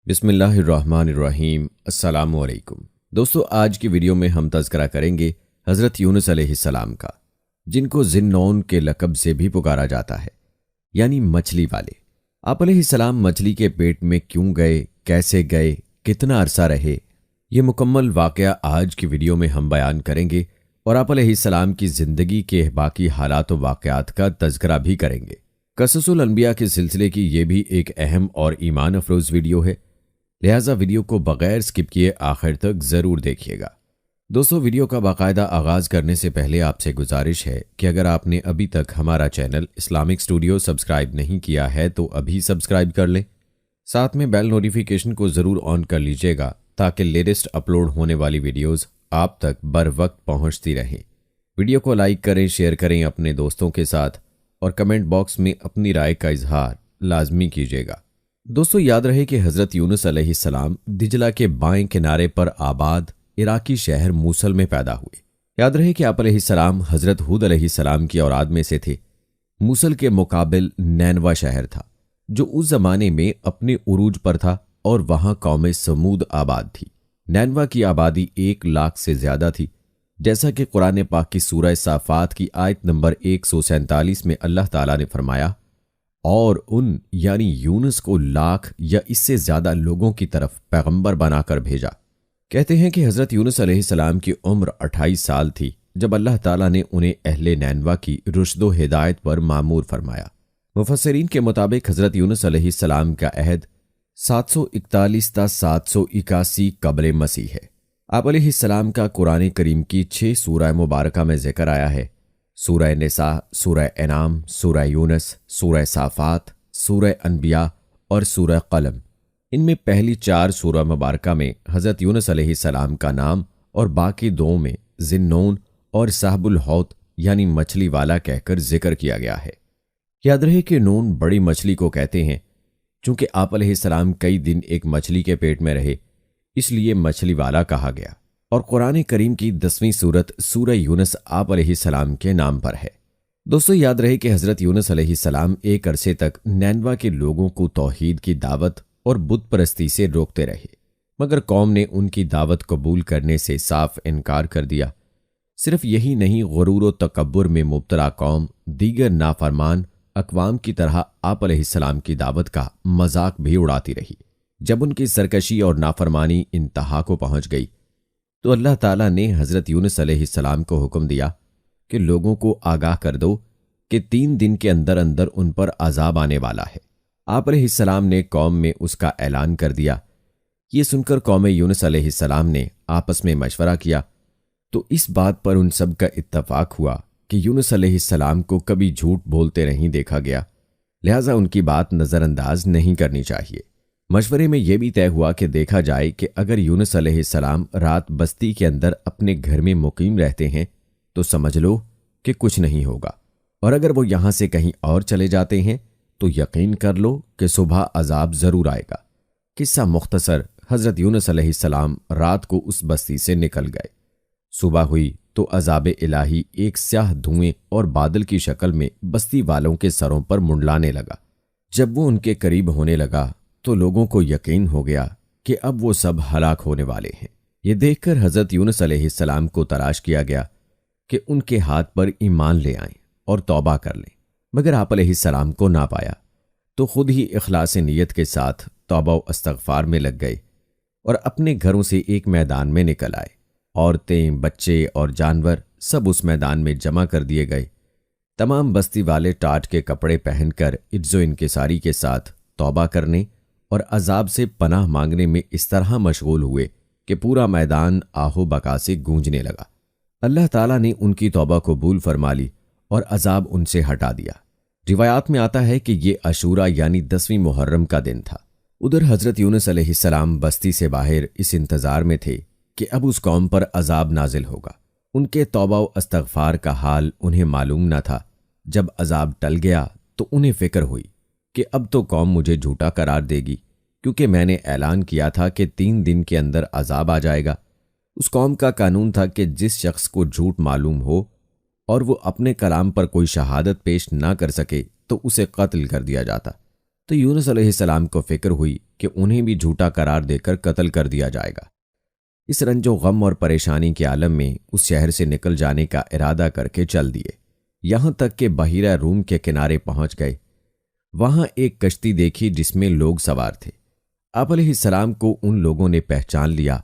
بسم اللہ الرحمن الرحیم۔ السلام علیکم دوستو، آج کی ویڈیو میں ہم تذکرہ کریں گے حضرت یونس علیہ السلام کا، جن کو ذی-النون کے لقب سے بھی پکارا جاتا ہے، یعنی مچھلی والے۔ آپ علیہ السلام مچھلی کے پیٹ میں کیوں گئے، کیسے گئے، کتنا عرصہ رہے، یہ مکمل واقعہ آج کی ویڈیو میں ہم بیان کریں گے اور آپ علیہ السلام کی زندگی کے باقی حالات و واقعات کا تذکرہ بھی کریں گے۔ قصص الانبیاء کے سلسلے کی یہ بھی ایک اہم اور ایمان افروز ویڈیو ہے، لہٰذا ویڈیو کو بغیر سکپ کیے آخر تک ضرور دیکھیے گا۔ دوستو، ویڈیو کا باقاعدہ آغاز کرنے سے پہلے آپ سے گزارش ہے کہ اگر آپ نے ابھی تک ہمارا چینل اسلامک اسٹوڈیو سبسکرائب نہیں کیا ہے تو ابھی سبسکرائب کر لیں، ساتھ میں بیل نوٹیفیکیشن کو ضرور آن کر لیجئے گا تاکہ لیٹسٹ اپلوڈ ہونے والی ویڈیوز آپ تک بر وقت پہنچتی رہیں۔ ویڈیو کو لائک کریں، شیئر کریں اپنے دوستوں کے ساتھ اور کمنٹ باکس میں اپنی رائے کا اظہار لازمی کیجیے گا۔ دوستو، یاد رہے کہ حضرت یونس علیہ السلام دجلہ کے بائیں کنارے پر آباد عراقی شہر موصل میں پیدا ہوئے۔ یاد رہے کہ آپ علیہ السلام حضرت ہود علیہ السلام کی اولاد میں سے تھے۔ موصل کے مقابل نینوا شہر تھا جو اس زمانے میں اپنے عروج پر تھا اور وہاں قوم سمود آباد تھی۔ نینوا کی آبادی 1,00,000 سے زیادہ تھی، جیسا کہ قرآن پاک کی سورہ صافات کی آیت نمبر 147 میں اللہ تعالیٰ نے فرمایا، اور ان یعنی یونس کو 1,00,000 یا اس سے زیادہ لوگوں کی طرف پیغمبر بنا کر بھیجا۔ کہتے ہیں کہ حضرت یونس علیہ السلام کی عمر 28 سال تھی جب اللہ تعالیٰ نے انہیں اہل نینوا کی رشد و ہدایت پر مامور فرمایا۔ مفسرین کے مطابق حضرت یونس علیہ السلام کا عہد 741 تا 781 قبل مسیح ہے۔ آپ علیہ السلام کا قرآن کریم کی 6 سورہ مبارکہ میں ذکر آیا ہے: سورہ نساء، سورہ انعام، سورہ یونس، سورہ صافات، سورہ انبیاء اور سورہ قلم۔ ان میں پہلی 4 سورہ مبارکہ میں حضرت یونس علیہ السلام کا نام اور باقی 2 میں ذی-النون اور صاحب الحوت یعنی مچھلی والا کہہ کر ذکر کیا گیا ہے۔ یاد رہے کہ نون بڑی مچھلی کو کہتے ہیں۔ چونکہ آپ علیہ السلام کئی دن ایک مچھلی کے پیٹ میں رہے، اس لیے مچھلی والا کہا گیا، اور قرآن کریم کی 10ویں سورت سورہ یونس آپ علیہ السلام کے نام پر ہے۔ دوستو، یاد رہے کہ حضرت یونس علیہ السلام ایک عرصے تک نینوا کے لوگوں کو توحید کی دعوت اور بت پرستی سے روکتے رہے، مگر قوم نے ان کی دعوت قبول کرنے سے صاف انکار کر دیا۔ صرف یہی نہیں، غرور و تکبر میں مبتلا قوم دیگر نافرمان اقوام کی طرح آپ علیہ السلام کی دعوت کا مذاق بھی اڑاتی رہی۔ جب ان کی سرکشی اور نافرمانی انتہا کو پہنچ گئی تو اللہ تعالیٰ نے حضرت یونس علیہ السلام کو حکم دیا کہ لوگوں کو آگاہ کر دو کہ 3 دن کے اندر اندر ان پر عذاب آنے والا ہے۔ آپ علیہ السلام نے قوم میں اس کا اعلان کر دیا۔ یہ سن کر قوم یونس علیہ السلام نے آپس میں مشورہ کیا تو اس بات پر ان سب کا اتفاق ہوا کہ یونس علیہ السلام کو کبھی جھوٹ بولتے نہیں دیکھا گیا، لہٰذا ان کی بات نظر انداز نہیں کرنی چاہیے۔ مشورے میں یہ بھی طے ہوا کہ دیکھا جائے کہ اگر یونس علیہ السلام رات بستی کے اندر اپنے گھر میں مقیم رہتے ہیں تو سمجھ لو کہ کچھ نہیں ہوگا، اور اگر وہ یہاں سے کہیں اور چلے جاتے ہیں تو یقین کر لو کہ صبح عذاب ضرور آئے گا۔ قصہ مختصر، حضرت یونس علیہ السلام رات کو اس بستی سے نکل گئے۔ صبح ہوئی تو عذاب الہی ایک سیاہ دھوئیں اور بادل کی شکل میں بستی والوں کے سروں پر منڈلانے لگا۔ جب وہ ان کے قریب ہونے لگا تو لوگوں کو یقین ہو گیا کہ اب وہ سب ہلاک ہونے والے ہیں۔ یہ دیکھ کر حضرت یونس علیہ السلام کو تلاش کیا گیا کہ ان کے ہاتھ پر ایمان لے آئیں اور توبہ کر لیں، مگر آپ علیہ السلام کو نہ پایا تو خود ہی اخلاص نیت کے ساتھ توبہ و استغفار میں لگ گئے اور اپنے گھروں سے ایک میدان میں نکل آئے۔ عورتیں، بچے اور جانور سب اس میدان میں جمع کر دیے گئے۔ تمام بستی والے ٹاٹ کے کپڑے پہن کر عجز و انکساری کے ساتھ توبہ کرنے اور عذاب سے پناہ مانگنے میں اس طرح مشغول ہوئے کہ پورا میدان آہو بکا سے گونجنے لگا۔ اللہ تعالیٰ نے ان کی توبہ قبول فرما لی اور عذاب ان سے ہٹا دیا۔ روایات میں آتا ہے کہ یہ عاشورہ یعنی 10ویں محرم کا دن تھا۔ ادھر حضرت یونس علیہ السلام بستی سے باہر اس انتظار میں تھے کہ اب اس قوم پر عذاب نازل ہوگا۔ ان کے توبہ و استغفار کا حال انہیں معلوم نہ تھا۔ جب عذاب ٹل گیا تو انہیں فکر ہوئی کہ اب تو قوم مجھے جھوٹا قرار دے گی، کیونکہ میں نے اعلان کیا تھا کہ 3 دن کے اندر عذاب آ جائے گا۔ اس قوم کا قانون تھا کہ جس شخص کو جھوٹ معلوم ہو اور وہ اپنے کلام پر کوئی شہادت پیش نہ کر سکے تو اسے قتل کر دیا جاتا۔ تو یونس علیہ السلام کو فکر ہوئی کہ انہیں بھی جھوٹا قرار دے کر قتل کر دیا جائے گا۔ اس رنج و غم اور پریشانی کے عالم میں اس شہر سے نکل جانے کا ارادہ کر کے چل دیے، یہاں تک کہ بحیرہ روم کے کنارے پہنچ گئے۔ وہاں ایک کشتی دیکھی جس میں لوگ سوار تھے۔ آپ علیہ السلام کو ان لوگوں نے پہچان لیا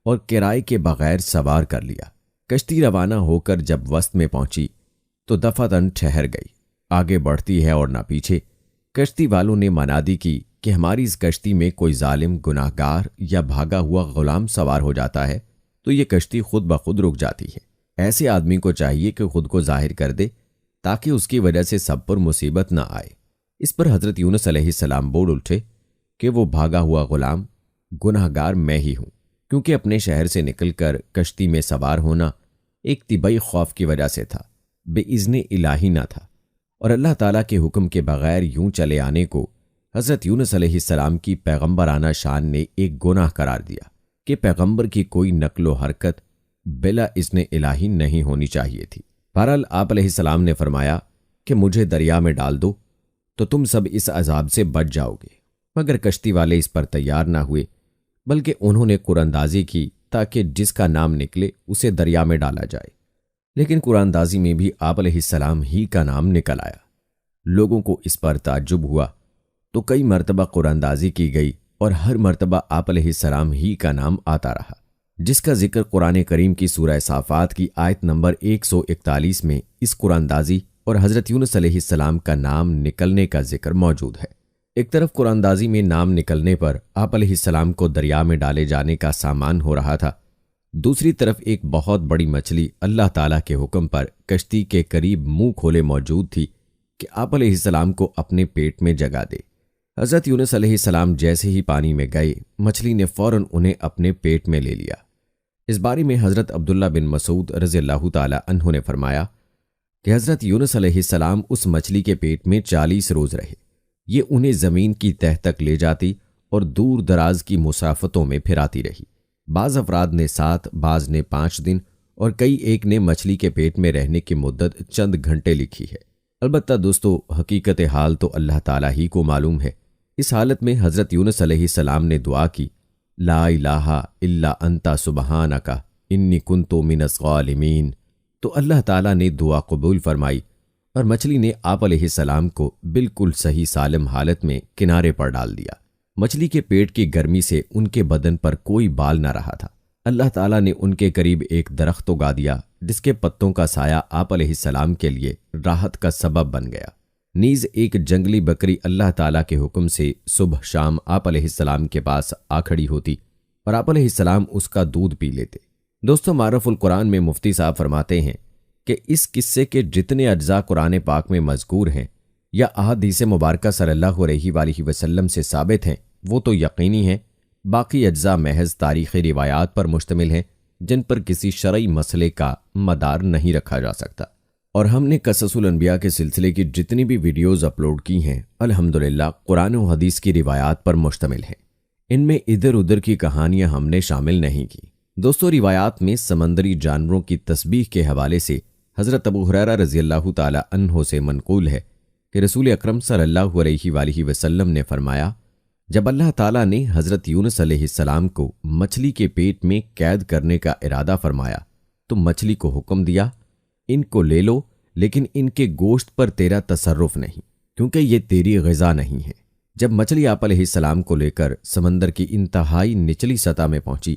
اور کرائے کے بغیر سوار کر لیا۔ کشتی روانہ ہو کر جب وسط میں پہنچی تو دفعتاً ٹھہر گئی، آگے بڑھتی ہے اور نہ پیچھے۔ کشتی والوں نے منادی کی کہ ہماری اس کشتی میں کوئی ظالم گناہگار یا بھاگا ہوا غلام سوار ہو جاتا ہے تو یہ کشتی خود بخود رک جاتی ہے۔ ایسے آدمی کو چاہیے کہ خود کو ظاہر کر دے تاکہ اس کی وجہ سے سب پر مصیبت نہ آئے۔ اس پر حضرت یونس علیہ السلام بول اٹھے کہ وہ بھاگا ہوا غلام گناہگار میں ہی ہوں، کیونکہ اپنے شہر سے نکل کر کشتی میں سوار ہونا ایک طبعی خوف کی وجہ سے تھا، بے اذن الہی نہ تھا، اور اللہ تعالیٰ کے حکم کے بغیر یوں چلے آنے کو حضرت یونس علیہ السلام کی پیغمبرانہ شان نے ایک گناہ قرار دیا کہ پیغمبر کی کوئی نقل و حرکت بلا اذن الہی نہیں ہونی چاہیے تھی۔ بہرحال آپ علیہ السلام نے فرمایا کہ مجھے دریا میں ڈال دو تو تم سب اس عذاب سے بچ جاؤ گے، مگر کشتی والے اس پر تیار نہ ہوئے، بلکہ انہوں نے قراندازی کی تاکہ جس کا نام نکلے اسے دریا میں ڈالا جائے، لیکن قراندازی میں بھی آپ علیہ السلام ہی کا نام نکل آیا۔ لوگوں کو اس پر تعجب ہوا تو کئی مرتبہ قراندازی کی گئی اور ہر مرتبہ آپ علیہ السلام ہی کا نام آتا رہا، جس کا ذکر قرآن کریم کی سورہ صافات کی آیت نمبر 141 میں اس قراندازی اور حضرت یونس علیہ السلام کا نام نکلنے کا ذکر موجود ہے۔ ایک طرف قراندازی میں نام نکلنے پر آپ علیہ السلام کو دریا میں ڈالے جانے کا سامان ہو رہا تھا، دوسری طرف ایک بہت بڑی مچھلی اللہ تعالیٰ کے حکم پر کشتی کے قریب منہ کھولے موجود تھی کہ آپ علیہ السلام کو اپنے پیٹ میں جگہ دے۔ حضرت یونس علیہ السلام جیسے ہی پانی میں گئے، مچھلی نے فوراً انہیں اپنے پیٹ میں لے لیا۔ اس بارے میں حضرت عبداللہ بن مسعود رضی اللہ تعالی عنہ نے فرمایا کہ حضرت یونس علیہ السلام اس مچھلی کے پیٹ میں 40 روز رہے، یہ انہیں زمین کی تہہ تک لے جاتی اور دور دراز کی مسافتوں میں پھراتی رہی۔ بعض افراد نے 7، بعض نے 5 دن اور کئی ایک نے مچھلی کے پیٹ میں رہنے کی مدت چند گھنٹے لکھی ہے۔ البتہ دوستو، حقیقت حال تو اللہ تعالیٰ ہی کو معلوم ہے۔ اس حالت میں حضرت یونس علیہ السلام نے دعا کی، لا الہ الا انت سبحانک انی کنت من الظالمین، تو اللہ تعالیٰ نے دعا قبول فرمائی اور مچھلی نے آپ علیہ السلام کو بالکل صحیح سالم حالت میں کنارے پر ڈال دیا۔ مچھلی کے پیٹ کی گرمی سے ان کے بدن پر کوئی بال نہ رہا تھا۔ اللہ تعالیٰ نے ان کے قریب ایک درخت اگا دیا جس کے پتوں کا سایہ آپ علیہ السلام کے لیے راحت کا سبب بن گیا۔ نیز ایک جنگلی بکری اللہ تعالیٰ کے حکم سے صبح شام آپ علیہ السلام کے پاس آ کھڑی ہوتی اور آپ علیہ السلام اس کا دودھ پی لیتے۔ دوستو، معرف القرآن میں مفتی صاحب فرماتے ہیں کہ اس قصے کے جتنے اجزاء قرآن پاک میں مذکور ہیں یا احادیث مبارکہ صلی اللہ علیہ وآلہ وسلم سے ثابت ہیں وہ تو یقینی ہیں، باقی اجزاء محض تاریخی روایات پر مشتمل ہیں جن پر کسی شرعی مسئلے کا مدار نہیں رکھا جا سکتا۔ اور ہم نے قصص الانبیاء کے سلسلے کی جتنی بھی ویڈیوز اپلوڈ کی ہیں الحمدللہ قرآن و حدیث کی روایات پر مشتمل ہیں، ان میں ادھر ادھر کی کہانیاں ہم نے شامل نہیں کی۔ دوستو، روایات میں سمندری جانوروں کی تسبیح کے حوالے سے حضرت ابو ہریرہ رضی اللہ تعالی عنہ سے منقول ہے کہ رسول اکرم صلی اللہ علیہ وآلہ وسلم نے فرمایا، جب اللہ تعالیٰ نے حضرت یونس علیہ السلام کو مچھلی کے پیٹ میں قید کرنے کا ارادہ فرمایا تو مچھلی کو حکم دیا، ان کو لے لو، لیکن ان کے گوشت پر تیرا تصرف نہیں، کیونکہ یہ تیری غذا نہیں ہے۔ جب مچھلی آپ علیہ السلام کو لے کر سمندر کی انتہائی نچلی سطح میں پہنچی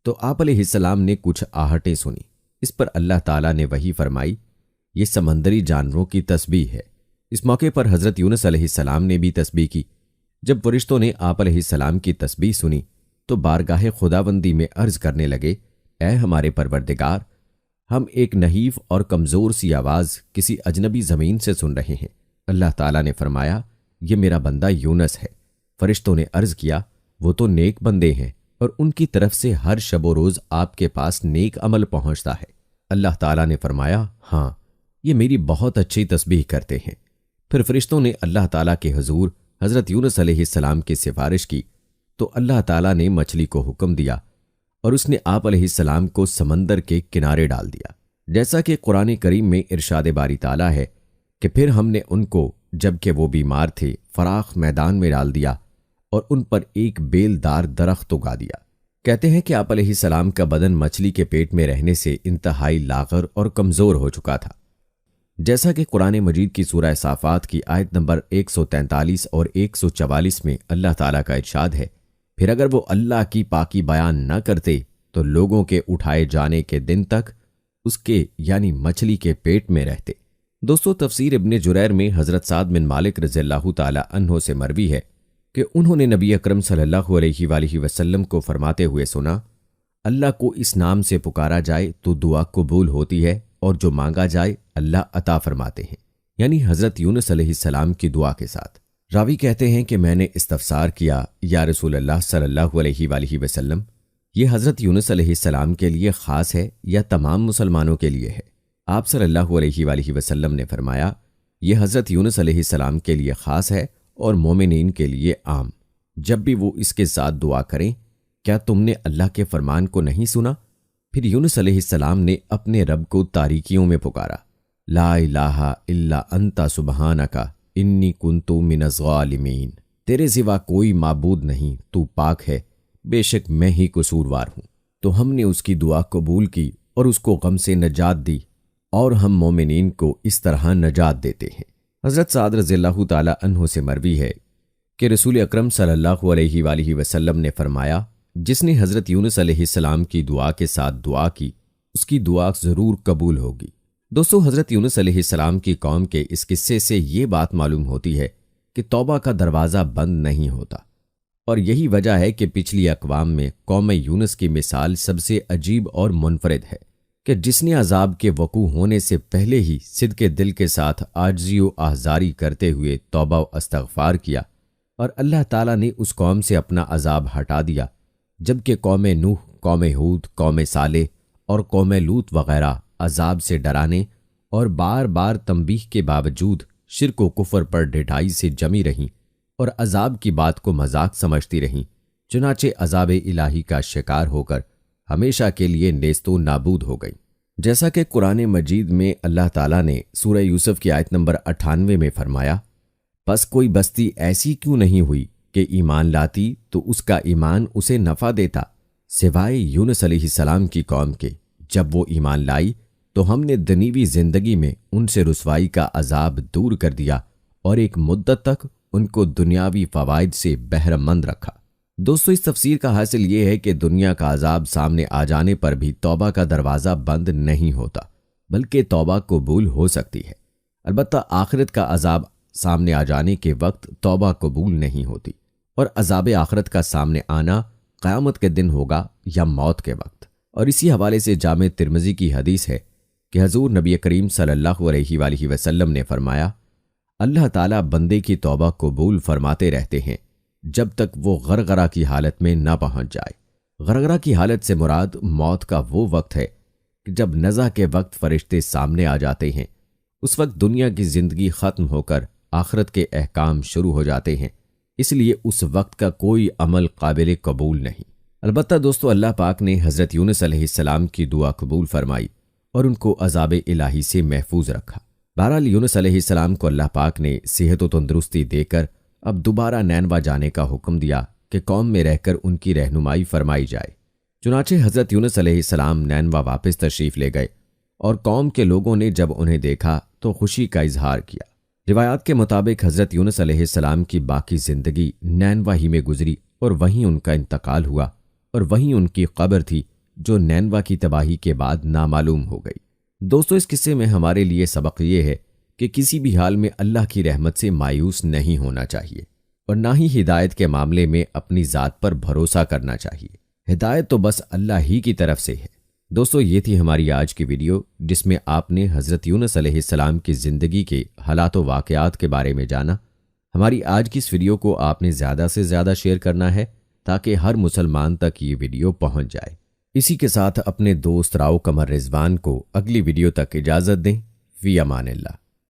تو آپ علیہ السلام نے کچھ آہٹیں سنی۔ اس پر اللہ تعالیٰ نے وحی فرمائی، یہ سمندری جانوروں کی تسبیح ہے۔ اس موقع پر حضرت یونس علیہ السلام نے بھی تسبیح کی۔ جب فرشتوں نے آپ علیہ السلام کی تسبیح سنی تو بارگاہ خداوندی میں عرض کرنے لگے، اے ہمارے پروردگار، ہم ایک نحیف اور کمزور سی آواز کسی اجنبی زمین سے سن رہے ہیں۔ اللہ تعالیٰ نے فرمایا، یہ میرا بندہ یونس ہے۔ فرشتوں نے عرض کیا، وہ تو نیک بندے ہیں اور ان کی طرف سے ہر شب و روز آپ کے پاس نیک عمل پہنچتا ہے۔ اللہ تعالیٰ نے فرمایا، ہاں، یہ میری بہت اچھی تسبیح کرتے ہیں۔ پھر فرشتوں نے اللہ تعالیٰ کے حضور حضرت یونس علیہ السلام کی سفارش کی تو اللہ تعالیٰ نے مچھلی کو حکم دیا اور اس نے آپ علیہ السلام کو سمندر کے کنارے ڈال دیا۔ جیسا کہ قرآن کریم میں ارشاد باری تعالیٰ ہے کہ پھر ہم نے ان کو جبکہ وہ بیمار تھے فراخ میدان میں ڈال دیا اور ان پر ایک بیلدار درخت اگا دیا۔ کہتے ہیں کہ آپ علیہ السلام کا بدن مچھلی کے پیٹ میں رہنے سے انتہائی لاغر اور کمزور ہو چکا تھا، جیسا کہ قرآن مجید کی سورہ صافات کی آیت نمبر 143 اور 144 میں اللہ تعالیٰ کا ارشاد ہے، پھر اگر وہ اللہ کی پاکی بیان نہ کرتے تو لوگوں کے اٹھائے جانے کے دن تک اس کے یعنی مچھلی کے پیٹ میں رہتے۔ دوستو، تفسیر ابن جریر میں حضرت سعد بن مالک رضی اللہ تعالی عنہ سے مروی ہے کہ انہوں نے نبی اکرم صلی اللہ علیہ وآلہ وسلم کو فرماتے ہوئے سنا، اللہ کو اس نام سے پکارا جائے تو دعا قبول ہوتی ہے اور جو مانگا جائے اللہ عطا فرماتے ہیں، یعنی حضرت یونس علیہ السلام کی دعا کے ساتھ۔ راوی کہتے ہیں کہ میں نے استفسار کیا، یا رسول اللہ صلی اللہ علیہ وآلہ وسلم، یہ حضرت یونس علیہ السلام کے لیے خاص ہے یا تمام مسلمانوں کے لیے ہے؟ آپ صلی اللہ علیہ وآلہ وسلم نے فرمایا، یہ حضرت یونس علیہ السلام کے لیے خاص ہے اور مومنین کے لیے عام۔ جب بھی وہ اس کے ساتھ دعا کریں، کیا تم نے اللہ کے فرمان کو نہیں سنا؟ پھر یونس علیہ السلام نے اپنے رب کو تاریکیوں میں پکارا، لا الہ الا انت سبحانک انی کنت من الظالمین، تیرے سوا کوئی معبود نہیں، تو پاک ہے، بے شک میں ہی قصوروار ہوں۔ تو ہم نے اس کی دعا قبول کی اور اس کو غم سے نجات دی، اور ہم مومنین کو اس طرح نجات دیتے ہیں۔ حضرت سعد رضی اللہ تعالی عنہ سے مروی ہے کہ رسول اکرم صلی اللہ علیہ وآلہ وسلم نے فرمایا، جس نے حضرت یونس علیہ السلام کی دعا کے ساتھ دعا کی، اس کی دعا ضرور قبول ہوگی۔ دوستو، حضرت یونس علیہ السلام کی قوم کے اس قصے سے یہ بات معلوم ہوتی ہے کہ توبہ کا دروازہ بند نہیں ہوتا، اور یہی وجہ ہے کہ پچھلی اقوام میں قوم یونس کی مثال سب سے عجیب اور منفرد ہے کہ جس نے عذاب کے وقوع ہونے سے پہلے ہی صدق دل کے ساتھ عاجزی و آہذاری کرتے ہوئے توبہ و استغفار کیا، اور اللہ تعالیٰ نے اس قوم سے اپنا عذاب ہٹا دیا، جبکہ قوم نوح، قوم ہود، قوم صالح اور قوم لوط وغیرہ عذاب سے ڈرانے اور بار بار تنبیہ کے باوجود شرک و کفر پر ڈٹائی سے جمی رہیں اور عذاب کی بات کو مذاق سمجھتی رہیں، چنانچہ عذاب الہی کا شکار ہو کر ہمیشہ کے لیے نیست و نابود ہو گئی۔ جیسا کہ قرآن مجید میں اللہ تعالیٰ نے سورہ یوسف کی آیت نمبر 98 میں فرمایا، پس کوئی بستی ایسی کیوں نہیں ہوئی کہ ایمان لاتی تو اس کا ایمان اسے نفع دیتا، سوائے یونس علیہ السلام کی قوم کے۔ جب وہ ایمان لائی تو ہم نے دنیوی زندگی میں ان سے رسوائی کا عذاب دور کر دیا اور ایک مدت تک ان کو دنیاوی فوائد سے بہرہ مند رکھا۔ دوستو، اس تفسیر کا حاصل یہ ہے کہ دنیا کا عذاب سامنے آ جانے پر بھی توبہ کا دروازہ بند نہیں ہوتا، بلکہ توبہ قبول ہو سکتی ہے۔ البتہ آخرت کا عذاب سامنے آ جانے کے وقت توبہ قبول نہیں ہوتی، اور عذاب آخرت کا سامنے آنا قیامت کے دن ہوگا یا موت کے وقت۔ اور اسی حوالے سے جامع ترمذی کی حدیث ہے کہ حضور نبی کریم صلی اللہ علیہ وآلہ وسلم نے فرمایا، اللہ تعالیٰ بندے کی توبہ قبول فرماتے رہتے ہیں جب تک وہ غرغرہ کی حالت میں نہ پہنچ جائے۔ غرغرہ کی حالت سے مراد موت کا وہ وقت ہے کہ جب نزع کے وقت فرشتے سامنے آ جاتے ہیں، اس وقت دنیا کی زندگی ختم ہو کر آخرت کے احکام شروع ہو جاتے ہیں، اس لیے اس وقت کا کوئی عمل قابل قبول نہیں۔ البتہ دوستو، اللہ پاک نے حضرت یونس علیہ السلام کی دعا قبول فرمائی اور ان کو عذاب الہی سے محفوظ رکھا۔ بہرحال یونس علیہ السلام کو اللہ پاک نے صحت و تندرستی دے کر اب دوبارہ نینوا جانے کا حکم دیا کہ قوم میں رہ کر ان کی رہنمائی فرمائی جائے۔ چنانچہ حضرت یونس علیہ السلام نینوا واپس تشریف لے گئے، اور قوم کے لوگوں نے جب انہیں دیکھا تو خوشی کا اظہار کیا۔ روایات کے مطابق حضرت یونس علیہ السلام کی باقی زندگی نینوا ہی میں گزری، اور وہیں ان کا انتقال ہوا، اور وہیں ان کی قبر تھی جو نینوا کی تباہی کے بعد نامعلوم ہو گئی۔ دوستو، اس قصے میں ہمارے لیے سبق یہ ہے کہ کسی بھی حال میں اللہ کی رحمت سے مایوس نہیں ہونا چاہیے، اور نہ ہی ہدایت کے معاملے میں اپنی ذات پر بھروسہ کرنا چاہیے۔ ہدایت تو بس اللہ ہی کی طرف سے ہے۔ دوستو، یہ تھی ہماری آج کی ویڈیو، جس میں آپ نے حضرت یونس علیہ السلام کی زندگی کے حالات و واقعات کے بارے میں جانا۔ ہماری آج کی اس ویڈیو کو آپ نے زیادہ سے زیادہ شیئر کرنا ہے تاکہ ہر مسلمان تک یہ ویڈیو پہنچ جائے۔ اسی کے ساتھ اپنے دوست راؤ قمر رضوان کو اگلی ویڈیو تک اجازت دیں۔ فی امان اللہ۔